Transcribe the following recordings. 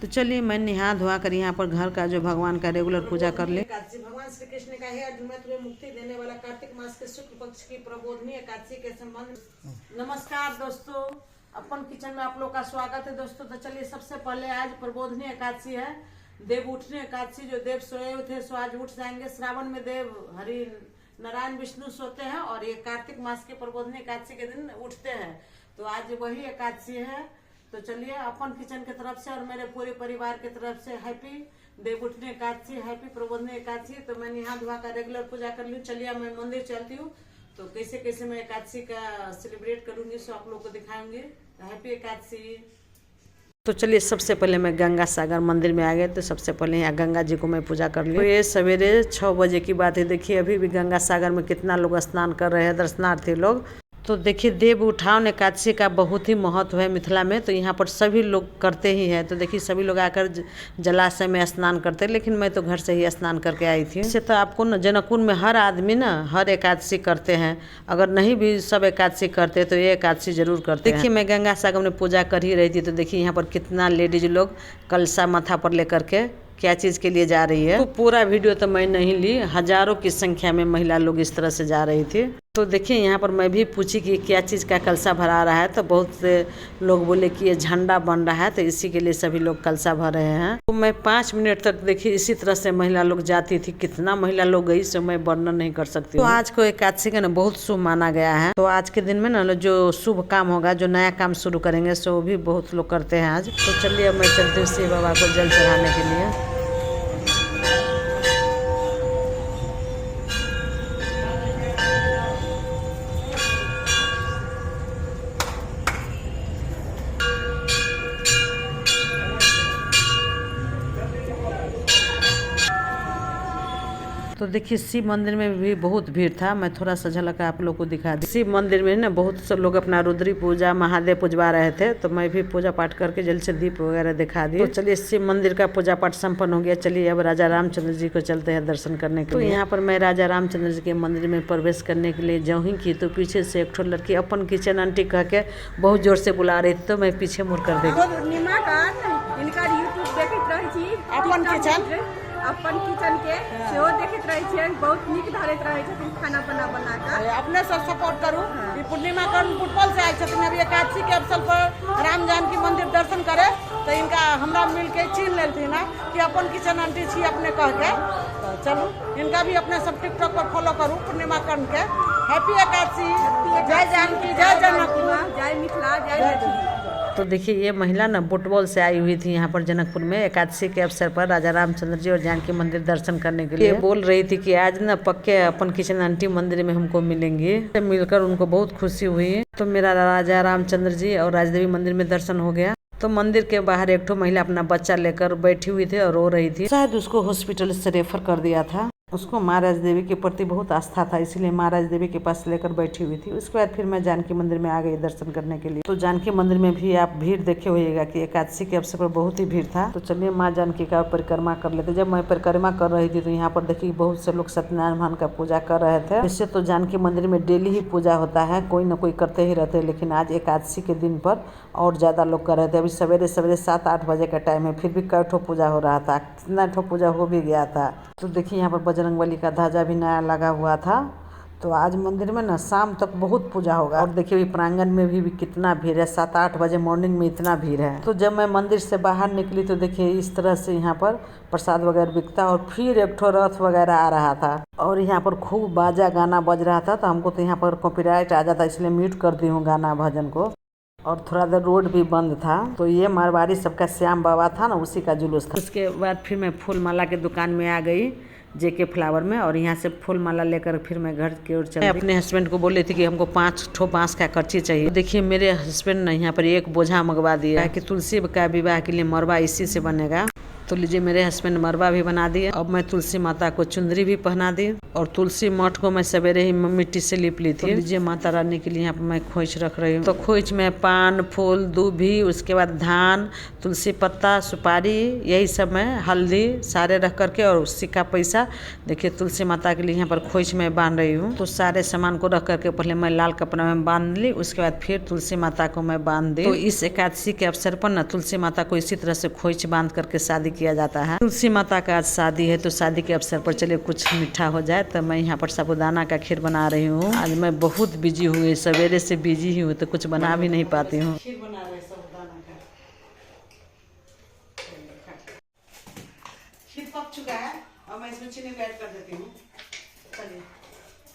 तो चलिए मैं नहा धोआ कर यहाँ पर घर का जो भगवान का रेगुलर पूजा कर ले। भगवान श्री कृष्ण का है अर्जुन तुम्हें मुक्ति देने वाला कार्तिक मास के शुक्ल पक्ष की प्रबोधनी एकादशी के संबंध। नमस्कार दोस्तों, अपन किचन में आप लोग का स्वागत है दोस्तों। तो चलिए सबसे पहले आज प्रबोधनी एकादशी है, देव उठनी एकादशी। जो देव सोए हुए थे सो आज उठ जाएंगे। श्रावण में देव हरि नारायण विष्णु सोते हैं और ये कार्तिक मास के प्रबोधनी एकादशी के दिन उठते हैं। तो आज वही एकादशी है। तो चलिए अपन किचन की तरफ से और मेरे पूरे परिवार की तरफ से हैप्पी देव उठनी एकादशी, हैप्पी प्रबोधनी एकादशी। तो मैं नहा धोआ का रेगुलर पूजा कर लूँ। चलिए मैं मंदिर चलती हूँ, तो कैसे कैसे मैं एकादशी का सेलिब्रेट करूंगी सो आप लोग को दिखाएंगे। हैप्पी एकादशी। तो चलिए सबसे पहले मैं गंगा सागर मंदिर में आ गए। तो सबसे पहले यहाँ गंगा जी को मैं पूजा कर ली। तो ये सवेरे 6 बजे की बात है। देखिए अभी भी गंगा सागर में कितना लोग स्नान कर रहे हैं, दर्शनार्थी लोग। तो देखिए देव उठान एकादशी का बहुत ही महत्व है मिथिला में। तो यहाँ पर सभी लोग करते ही हैं। तो देखिए सभी लोग आकर जलाशय में स्नान करते हैं, लेकिन मैं तो घर से ही स्नान करके आई थी। इससे तो आपको न जनकपुर में हर आदमी ना हर एकादशी करते हैं। अगर नहीं भी सब एकादशी करते तो ये एकादशी जरूर करते हैं। देखिए मैं गंगा सागर में पूजा कर ही रही थी। तो देखिए यहाँ पर कितना लेडीज लोग कलसा माथा पर लेकर के क्या चीज़ के लिए जा रही है। तो पूरा वीडियो तो मैं नहीं ली, हजारों की संख्या में महिला लोग इस तरह से जा रही थी। तो देखिए यहाँ पर मैं भी पूछी कि क्या चीज़ का कलसा भरा रहा है। तो बहुत से लोग बोले कि ये झंडा बन रहा है, तो इसी के लिए सभी लोग कलसा भर रहे हैं। तो मैं 5 मिनट तक देखिए इसी तरह से महिला लोग जाती थी। कितना महिला लोग गई सो मैं वर्णन नहीं कर सकती। तो आज को एकादशी का ना बहुत शुभ माना गया है। तो आज के दिन में ना जो शुभ काम होगा, जो नया काम शुरू करेंगे, सो भी बहुत लोग करते हैं आज। तो चलिए अब मैं चलती हूँ शिव बाबा को जल चढ़ाने के लिए। तो देखिए शिव मंदिर में भी बहुत भीड़ था। मैं थोड़ा सा झलक आप लोग को दिखा दी। शिव मंदिर में ना बहुत से लोग अपना रुद्री पूजा महादेव पूजवा रहे थे। तो मैं भी पूजा पाठ करके जल्दी से दीप वगैरह दिखा दी। तो चलिए शिव मंदिर का पूजा पाठ संपन्न हो गया। चलिए अब राजा रामचंद्र जी को चलते हैं दर्शन करने के लिए। तो यहाँ पर मैं राजा रामचंद्र जी के मंदिर में प्रवेश करने के लिए जाऊँ ही की, तो पीछे से एक लड़की अपन किचन आंटी कह के बहुत जोर से बुला रही थी। तो मैं पीछे मुड़ कर देखी। अपन किचन के सेहो देखत रहे छियै, बहुत नीक धरैत रहे छथिन खाना बना कर। अपने सब सपोर्ट करू। ई पूर्णिमा कर्ण फुटबॉल से आए छथिन अभी एकादशी के अवसर पर राम जानकी मंदिर दर्शन करे। तो इनका हमरा मिल के चीन लेथिन कि अपन किचन आंटी छी अपने कह के। तो चलू इनका भी अपने सब टिकटॉक पर फॉलो करू पूर्णिमा कर्ण के। हैप्पी एकादशी। जय जानकी, जय जनकपुर, जय मिथिला, जय। तो देखिए ये महिला ना फुटबॉल से आई हुई थी यहाँ पर जनकपुर में एकादशी के अवसर पर राजा रामचंद्र जी और जानकी मंदिर दर्शन करने के लिए। बोल रही थी कि आज ना पक्के अपन किचन आंटी मंदिर में हमको मिलेंगी। मिलकर उनको बहुत खुशी हुई। तो मेरा राजा रामचंद्र जी और राजदेवी मंदिर में दर्शन हो गया। तो मंदिर के बाहर एक महिला अपना बच्चा लेकर बैठी हुई थी और रो रही थी। शायद उसको हॉस्पिटल से रेफर कर दिया था। उसको महाराज देवी के प्रति बहुत आस्था था, इसीलिए महाराज देवी के पास लेकर बैठी हुई थी। उसके बाद फिर मैं जानकी मंदिर में आ गई दर्शन करने के लिए। तो जानकी मंदिर में भी आप भीड़ देखे होइएगा कि एकादशी के अवसर पर बहुत ही भीड़ था। तो चलिए माँ जानकी का परिक्रमा कर लेते। जब मैं परिक्रमा कर रही थी तो यहाँ पर देखिए बहुत से लोग सत्यनारायण भगवान का पूजा कर रहे थे। इससे तो जानकी मंदिर में डेली ही पूजा होता है, कोई न कोई करते ही रहते हैं, लेकिन आज एकादशी के दिन पर और ज़्यादा लोग कर रहे थे। अभी सवेरे 7-8 बजे का टाइम है, फिर भी कई ठो पूजा हो रहा था, कितना ठो पूजा हो भी गया था। तो देखिए यहाँ पर बजरंगबली का ध्वजा भी नया लगा हुआ था। तो आज मंदिर में ना शाम तक बहुत पूजा होगा। और देखिए प्रांगण में भी कितना भीड़ है, 7-8 बजे मॉर्निंग में इतना भीड़ है। तो जब मैं मंदिर से बाहर निकली तो देखिए इस तरह से यहाँ पर प्रसाद वगैरह बिकता और फिर एक ठो रथ वगैरह आ रहा था और यहाँ पर खूब बाजा गाना बज रहा था। तो हमको तो यहाँ पर कॉपीराइट आ जाता, इसलिए म्यूट कर दी हूँ गाना भजन को। और थोड़ा देर रोड भी बंद था। तो ये मारवाड़ी सबका श्याम बाबा था ना, उसी का जुलूस था। उसके बाद फिर मैं फूल माला के दुकान में आ गई, जेके फ्लावर में, और यहाँ से फूल माला लेकर फिर मैं घर की ओर चली। अपने हस्बैंड को बोली थी कि हमको 5 ठो बांस का कच्ची चाहिए। तो देखिए मेरे हस्बैंड ने यहाँ पर एक बोझा मंगवा दिया है कि तुलसी का विवाह के लिए मरवा इसी से बनेगा। तो लीजिए मेरे हस्बैंड मरवा भी बना दिए। अब मैं तुलसी माता को चुंदरी भी पहना दी और तुलसी मठ को मैं सवेरे ही मिट्टी से लिप ली थी। तो लीजिए माता रानी के लिए यहाँ पर मैं खोइच रख रही हूँ। तो खोइच में पान फूल दूभी, उसके बाद धान, तुलसी पत्ता, सुपारी, यही सब मैं हल्दी सारे रख करके और सिक्का पैसा देखिए तुलसी माता के लिए यहाँ पर खोइच में बांध रही हूँ। तो सारे सामान को रख करके पहले मैं लाल कपड़ा में बांध ली, उसके बाद फिर तुलसी माता को मैं बांध दी। तो इस एकादशी के अवसर पर ना तुलसी माता को इसी तरह से खोइच बांध करके शादी किया जाता है। तुलसी माता का आज शादी है, तो शादी के अवसर पर चलिए कुछ मीठा हो जाए। तो मैं यहाँ पर साबूदाना का खीर बना रही हूँ। आज मैं बहुत बिजी हुई, सवेरे से बिजी ही हूँ, तो कुछ बना भी नहीं पाती हूँ। खीर बना रहे साबूदाना का। खीर पक चुका है और मैं इसमें चीनी ऐड कर देती हूँ। चलिए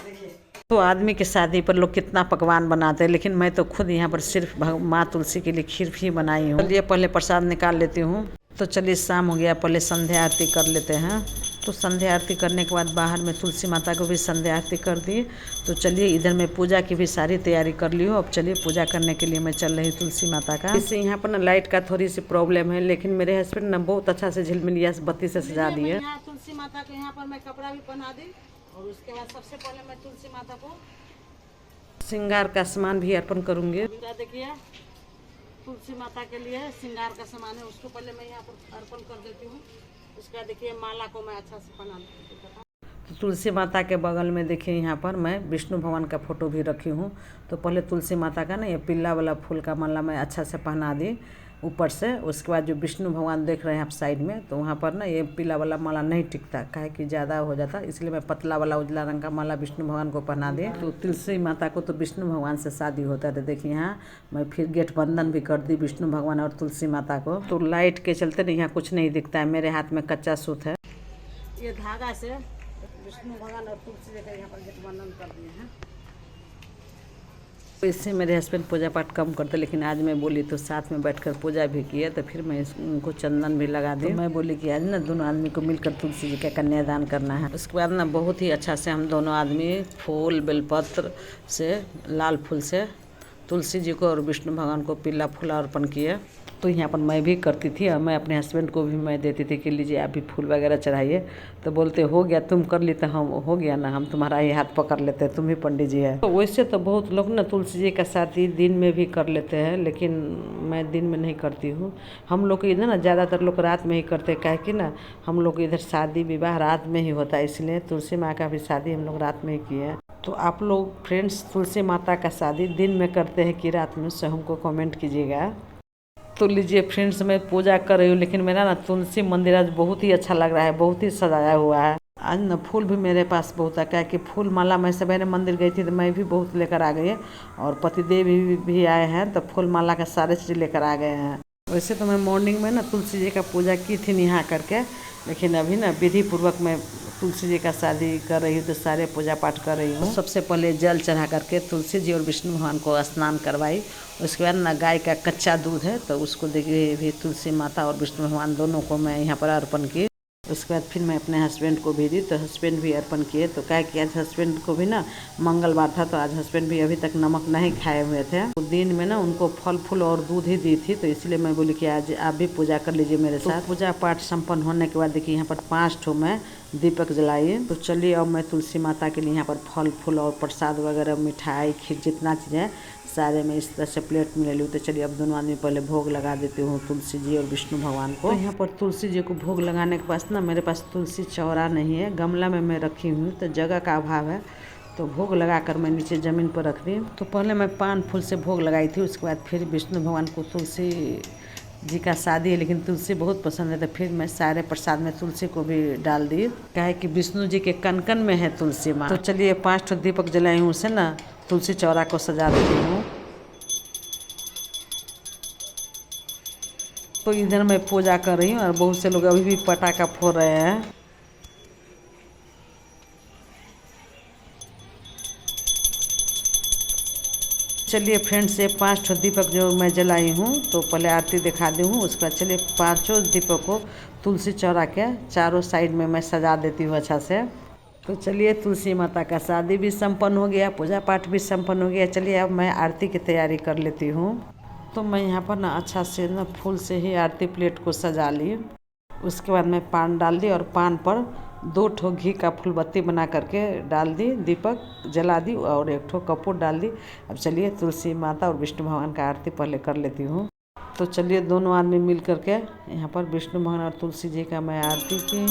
देखिए, तो आदमी की शादी पर लोग कितना पकवान बनाते हैं, लेकिन मैं तो खुद यहाँ पर सिर्फ माँ तुलसी के लिए खीर भी बनाई हूँ। चलिए पहले प्रसाद निकाल लेती हूँ। तो चलिए शाम हो गया, पहले संध्या आरती कर लेते हैं। तो संध्या आरती करने के बाद बाहर में तुलसी माता को भी संध्या आरती कर दी। तो चलिए इधर मैं पूजा की भी सारी तैयारी कर ली हूँ। अब चलिए पूजा करने के लिए मैं चल रही तुलसी माता का। इससे यहाँ पर ना लाइट का थोड़ी सी प्रॉब्लम है, लेकिन मेरे हस्बैंड ने बहुत अच्छा से झिलमिलिया बत्ती से सजा दी है। तुलसी माता को यहाँ पर मैं कपड़ा भी पहना दी और उसके बाद सबसे पहले मैं तुलसी माता को श्रृंगार का सामान भी अर्पण करूँगी। देखिए तुलसी माता के लिए श्रृंगार का सामान है, उसको पहले मैं यहाँ पर अर्पण कर देती हूँ। उसका देखिए माला को मैं अच्छा से पहना देती हूँ। तो तुलसी माता के बगल में देखिए यहाँ पर मैं विष्णु भगवान का फोटो भी रखी हूँ। तो पहले तुलसी माता का ना ये पीला वाला फूल का माला मैं अच्छा से पहना दी ऊपर से। उसके बाद जो विष्णु भगवान देख रहे हैं आप साइड में, तो वहाँ पर ना ये पीला वाला माला नहीं टिकता, काहे कि ज़्यादा हो जाता, इसलिए मैं पतला वाला उजला रंग का माला विष्णु भगवान को पहना दी। तो तुलसी माता को तो विष्णु भगवान से शादी होता है। देखिए यहाँ मैं फिर गेट बंधन भी कर दी विष्णु भगवान और तुलसी माता को। तो लाइट के चलते नहीं यहाँ कुछ नहीं दिखता है, मेरे हाथ में कच्चा सूत है। ये धागा से विष्णु भगवान और तुलसी लेकर यहाँ पर गेट बंधन कर दिए हैं। तो इससे मेरे हस्बैंड पूजा पाठ कम करते, लेकिन आज मैं बोली तो साथ में बैठकर पूजा भी किए। तो फिर मैं उनको चंदन भी लगा दी। तो मैं बोली कि आज ना दोनों आदमी को मिलकर तुलसी जी का कन्यादान करना है। उसके बाद ना बहुत ही अच्छा से हम दोनों आदमी फूल बेलपत्र से, लाल फूल से तुलसी जी को और विष्णु भगवान को पीला फूल अर्पण किए। तो यहाँ पर मैं भी करती थी और मैं अपने हस्बैंड को भी मैं देती थी कि लीजिए आप भी फूल वगैरह चढ़ाइए। तो बोलते हो गया तुम कर ली, तो हम हो गया ना, हम तुम्हारा ही हाथ पकड़ लेते हैं, तुम ही पंडित जी है। तो वैसे तो बहुत लोग ना तुलसी जी का शादी दिन में भी कर लेते हैं, लेकिन मैं दिन में नहीं करती हूँ। हम लोग इधर ना ज़्यादातर लोग रात में ही करते हैं, काहे कि ना हम लोग इधर शादी विवाह रात में ही होता है, इसलिए तुलसी माँ का भी शादी हम लोग रात में ही किए हैं। तो आप लोग फ्रेंड्स तुलसी माता का शादी दिन में करते हैं कि रात में, उससे हमको कमेंट कीजिएगा। तो लीजिए फ्रेंड्स मैं पूजा कर रही हूँ, लेकिन मेरा ना तुलसी मंदिर आज बहुत ही अच्छा लग रहा है, बहुत ही सजाया हुआ है। आज ना फूल भी मेरे पास बहुत है, क्या कि फूल माला मैं सवेरे मंदिर गई थी तो मैं भी बहुत लेकर आ गई, और पतिदेव भी आए हैं तो फूल माला का सारे चीज़ लेकर आ गए हैं। वैसे तो मैं मॉर्निंग में ना तुलसी जी का पूजा की थी नहा करके, लेकिन अभी ना विधि पूर्वक मैं तुलसी जी का शादी कर रही हूँ, तो सारे पूजा पाठ कर रही हूँ। सबसे पहले जल चढ़ा करके तुलसी जी और विष्णु भगवान को स्नान करवाई। उसके बाद ना गाय का कच्चा दूध है तो उसको देखिए भी तुलसी माता और विष्णु भगवान दोनों को मैं यहाँ पर अर्पण की। उसके बाद फिर मैं अपने हस्बैंड को भी दी, तो हस्बैंड भी अर्पण किए। तो क्या कि आज हस्बैंड को भी ना मंगलवार था, तो आज हस्बैंड भी अभी तक नमक नहीं खाए हुए थे। तो दिन में ना उनको फल फूल और दूध ही दी थी, तो इसलिए मैं बोली कि आज आप भी पूजा कर लीजिए मेरे साथ। तो पूजा पाठ संपन्न होने के बाद देखिए यहाँ पर 5 ठो मैं दीपक जलाइए। तो चलिए अब मैं तुलसी माता के लिए यहाँ पर फल फूल और प्रसाद वगैरह मिठाई खीर जितना चीज़ें सारे मैं इस तरह से प्लेट में ले लूँ। तो चलिए अब दोनों आदमी पहले भोग लगा देती हूँ तुलसी जी और विष्णु भगवान को। तो यहाँ पर तुलसी जी को भोग लगाने के पास ना मेरे पास तुलसी चौरा नहीं है, गमला में मैं रखी हूँ, तो जगह का अभाव है, तो भोग लगा कर मैं नीचे ज़मीन पर रख दी। तो पहले मैं पान फूल से भोग लगाई थी, उसके बाद फिर विष्णु भगवान को तुलसी जी का शादी है, लेकिन तुलसी बहुत पसंद है, तो फिर मैं सारे प्रसाद में तुलसी को भी डाल दी, काहे कि विष्णु जी के कनकन में है तुलसी माँ। तो चलिए 5 ठो दीपक जलाई हूँ, उसे ना तुलसी चौरा को सजा देती हूँ। तो इधर मैं पूजा कर रही हूँ और बहुत से लोग अभी भी पटाखा फोड़ रहे हैं। चलिए फ्रेंड्स ये 5 ठो दीपक जो मैं जलाई हूँ, तो पहले आरती दिखा दी हूँ। उसके बाद चलिए 5 दीपक को तुलसी चौरा के चारों साइड में मैं सजा देती हूँ अच्छा से। तो चलिए तुलसी माता का शादी भी संपन्न हो गया, पूजा पाठ भी संपन्न हो गया। चलिए अब मैं आरती की तैयारी कर लेती हूँ। तो मैं यहाँ पर ना अच्छा से ना फूल से ही आरती प्लेट को सजा ली। उसके बाद मैं पान डाल दी और पान पर 2 ठो घी का फूलबत्ती बना करके डाल दी, दीपक जला दी और 1 ठो कपूर डाल दी। अब चलिए तुलसी माता और विष्णु भगवान का आरती पहले कर लेती हूँ। तो चलिए दोनों आदमी मिल करके यहाँ पर विष्णु भगवान और तुलसी जी का मैं आरती की।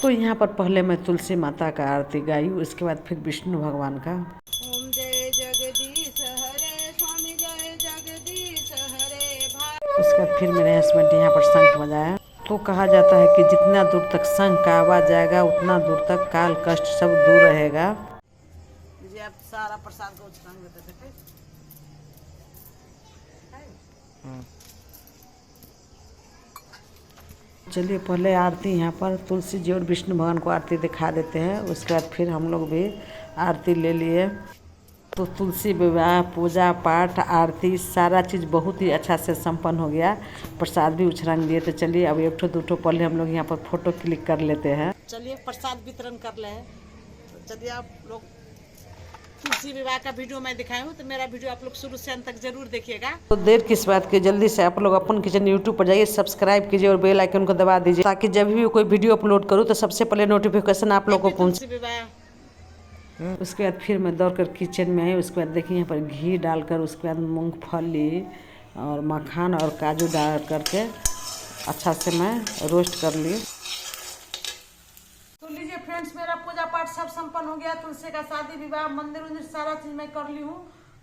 तो यहाँ पर पहले मैं तुलसी माता का आरती गाई, उसके बाद फिर विष्णु भगवान का। ओम जय जगदीश हरे स्वामी जय जगदीश हरे। उसके बाद फिर मेरे हस्बैंड यहाँ पर शंख बजाया। तो कहा जाता है कि जितना दूर तक शंख का आवाज जाएगा उतना दूर तक काल कष्ट सब दूर रहेगा। जी आप सारा प्रसाद को उछांग देते थे। चलिए पहले आरती यहाँ पर तुलसी जी और विष्णु भगवान को आरती दिखा देते हैं, उसके बाद फिर हम लोग भी आरती ले लिए। तो तुलसी विवाह पूजा पाठ आरती सारा चीज़ बहुत ही अच्छा से संपन्न हो गया। प्रसाद भी उछरंग दिए। तो चलिए अब 1 ठो 2 ठो पहले हम लोग यहाँ पर फोटो क्लिक कर लेते हैं। चलिए प्रसाद वितरण कर ले। तो चलिए आप लोग तुलसी विवाह का वीडियो मैं दिखाई हूँ, तो मेरा वीडियो आप लोग शुरू से अंत तक जरूर देखिएगा। तो देर किस बात की, जल्दी से आप लोग अपन किचन यूट्यूब पर जाइए, सब्सक्राइब कीजिए और बेल आइकन को दबा दीजिए, ताकि जब भी कोई वीडियो अपलोड करूँ तो सबसे पहले नोटिफिकेशन आप लोग को पहुँचे। उसके बाद फिर मैं दौड़ कर किचन में आई। उसके बाद देखिए यहाँ पर घी डालकर, उसके बाद मूंगफली और मखान और काजू डाल करके अच्छा से मैं रोस्ट कर ली। तो लीजिए फ्रेंड्स, मेरा पूजा पाठ सब संपन्न हो गया। तुलसी का शादी विवाह मंदिर उन्दिर सारा चीज मैं कर ली हूँ।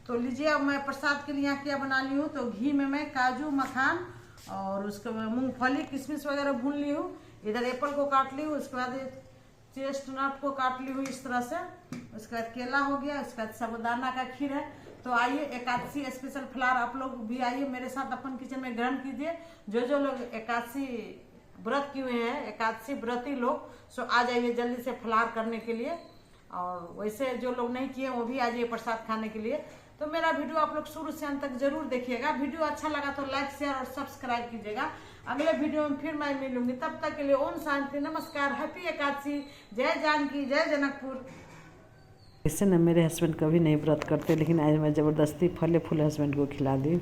तो लीजिए अब मैं प्रसाद के लिए यहाँ क्या बना ली हूँ। तो घी में मैं काजू मखान और उसके मूंगफली किशमिश वगैरह भून ली हूँ। इधर एप्पल को काट ली हूँ, उसके बाद चेस्टनट को काट ली हुई इस तरह से। उसके बाद केला हो गया, उसके बाद साबूदाना का खीर है। तो आइए एकादशी स्पेशल फलार आप लोग भी आइए मेरे साथ अपन किचन में ग्रहण कीजिए। जो लोग एकादशी व्रत किए हुए हैं, एकादशी व्रती लोग, सो आ जाइए जल्दी से फलार करने के लिए। और वैसे जो लोग नहीं किए वो भी आ जाइए प्रसाद खाने के लिए। तो मेरा वीडियो आप लोग शुरू से अंत तक जरूर देखिएगा। वीडियो अच्छा लगा तो लाइक शेयर और सब्सक्राइब कीजिएगा। अगले वीडियो में फिर मैं मिलूंगी, तब तक के लिए ओम शांति, नमस्कार, हैप्पी एकादशी, जय जानकी, जय जनकपुर। इससे न मेरे हस्बैंड कभी नहीं व्रत करते, लेकिन आज मैं ज़बरदस्ती फले फूले हस्बैंड को खिला दी।